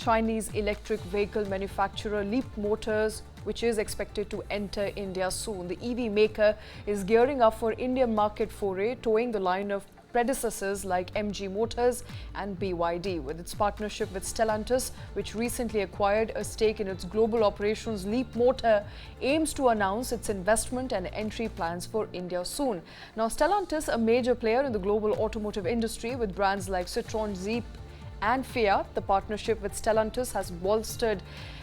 Chinese electric vehicle manufacturer Leapmotor, which is expected to enter India soon. The EV maker is gearing up for Indian market foray, toeing the line of predecessors like MG Motors and BYD. With its partnership with Stellantis, which recently acquired a stake in its global operations, Leapmotor aims to announce its investment and entry plans for India soon. Now, Stellantis, a major player in the global automotive industry with brands like Citroën, Jeep and Fiat, the partnership with Stellantis has bolstered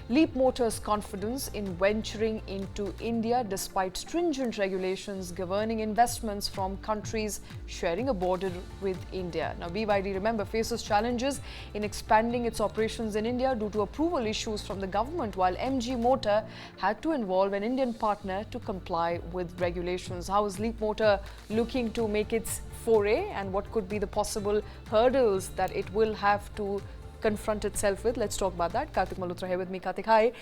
Leapmotor's confidence in venturing into India despite stringent regulations governing investments from countries sharing a border with India. Now, BYD, remember, faces challenges in expanding its operations in India due to approval issues from the government, while MG Motor had to involve an Indian partner to comply with regulations. How is Leapmotor looking to make its foray, and what could be the possible hurdles that it will have to confront itself with? Let's talk about that. Kartik Malhotra here with me. Kartik, hi.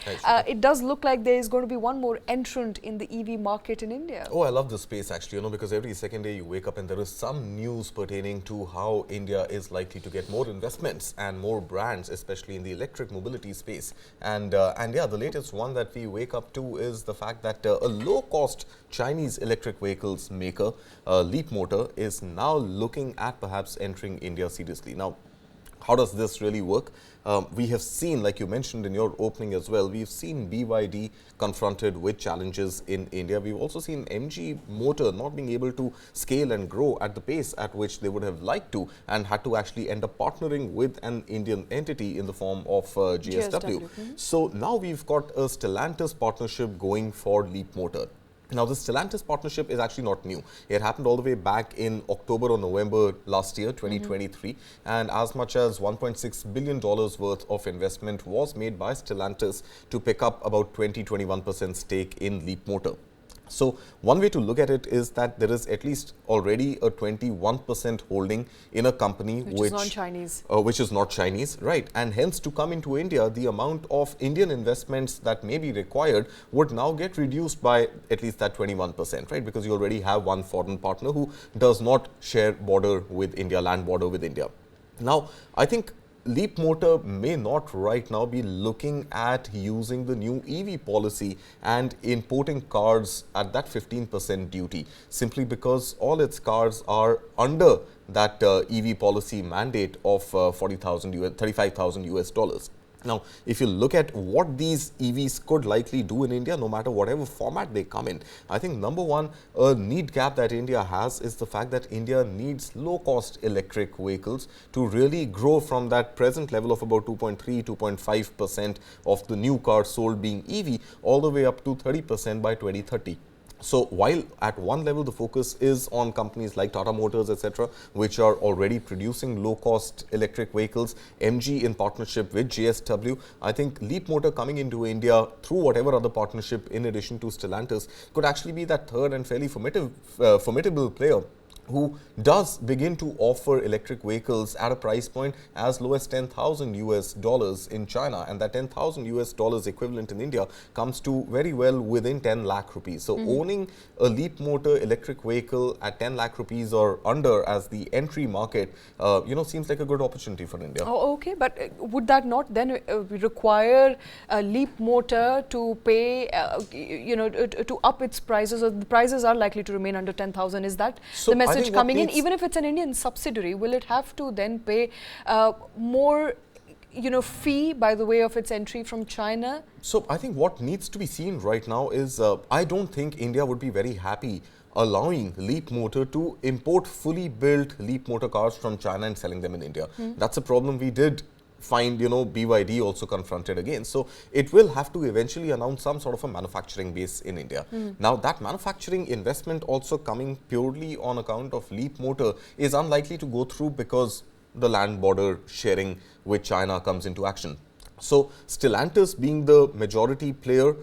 It does look like there is going to be one more entrant in the EV market in India. Oh, I love this space actually, because every second day you wake up and there is some news pertaining to how India is likely to get more investments and more brands, especially in the electric mobility space. And yeah, the latest one that we wake up to is the fact that a low-cost Chinese electric vehicles maker, Leapmotor, is now looking at perhaps entering India seriously. Now, how does this really work? We have seen, like you mentioned in your opening as well, we've seen BYD confronted with challenges in India. We've also seen MG Motor not being able to scale and grow at the pace at which they would have liked to, and had to actually end up partnering with an Indian entity in the form of GSW. So now we've got a Stellantis partnership going for Leapmotor. Now, the Stellantis partnership is actually not new. It happened all the way back in October or November last year, 2023. And as much as $1.6 billion worth of investment was made by Stellantis to pick up about 20-21% stake in Leapmotor. So one way to look at it is that there is at least already a 21% holding in a company which is non-Chinese. Which is not Chinese, right? And hence, to come into India, the amount of Indian investments that may be required would now get reduced by at least that 21%, right? Because you already have one foreign partner who does not share border with India, land border with India. Now, I think Leapmotor may not right now be looking at using the new EV policy and importing cars at that 15% duty, simply because all its cars are under that EV policy mandate of 35,000 US dollars. Now, if you look at what these EVs could likely do in India, no matter whatever format they come in, I think number one, a need gap that India has is the fact that India needs low-cost electric vehicles to really grow from that present level of about 2.3–2.5% of the new cars sold being EV, all the way up to 30% by 2030. So while at one level the focus is on companies like Tata Motors, etc., which are already producing low-cost electric vehicles, MG in partnership with GSW, I think Leapmotor coming into India through whatever other partnership in addition to Stellantis could actually be that third and fairly formidable player who does begin to offer electric vehicles at a price point as low as 10,000 US dollars in China, and that 10,000 US dollars equivalent in India comes to very well within 10 lakh rupees. So owning a Leapmotor electric vehicle at 10 lakh rupees or under as the entry market, seems like a good opportunity for India. Oh, okay, but would that not then require Leapmotor to pay, to up its prices, or the prices are likely to remain under 10,000? Is that the message coming in? Even if it's an Indian subsidiary, will it have to then pay more fee by the way of its entry from China? So I think what needs to be seen right now is I don't think India would be very happy allowing Leapmotor to import fully built Leapmotor cars from China and selling them in India. That's a problem we did find, BYD also confronted again. So it will have to eventually announce some sort of a manufacturing base in India. Now, that manufacturing investment also coming purely on account of Leapmotor is unlikely to go through because the land border sharing with China comes into action. So Stellantis being the majority player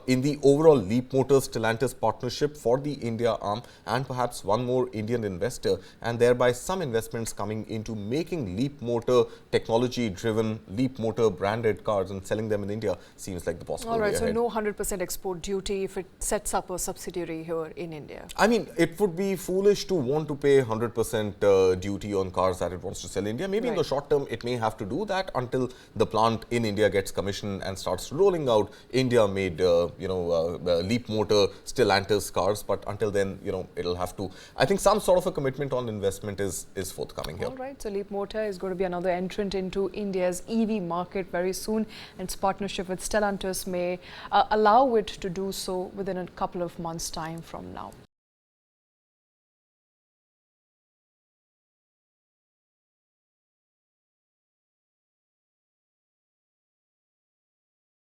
in the overall Leapmotor Stellantis partnership for the India arm, and perhaps one more Indian investor, and thereby some investments coming into making Leapmotor technology-driven, Leapmotor branded cars and selling them in India seems like the possible All right, way so ahead. no 100% export duty if it sets up a subsidiary here in India. I mean, it would be foolish to want to pay 100% duty on cars that it wants to sell in India. Maybe in the short term, it may have to do that until the plant in India gets commissioned and starts rolling out India-made, Leapmotor Stellantis cars. But until then, it'll have to. I think some sort of a commitment on investment is forthcoming here. All right, so Leapmotor is going to be another entrant into India's EV market very soon, and its partnership with Stellantis may allow it to do so within a couple of months' time from now.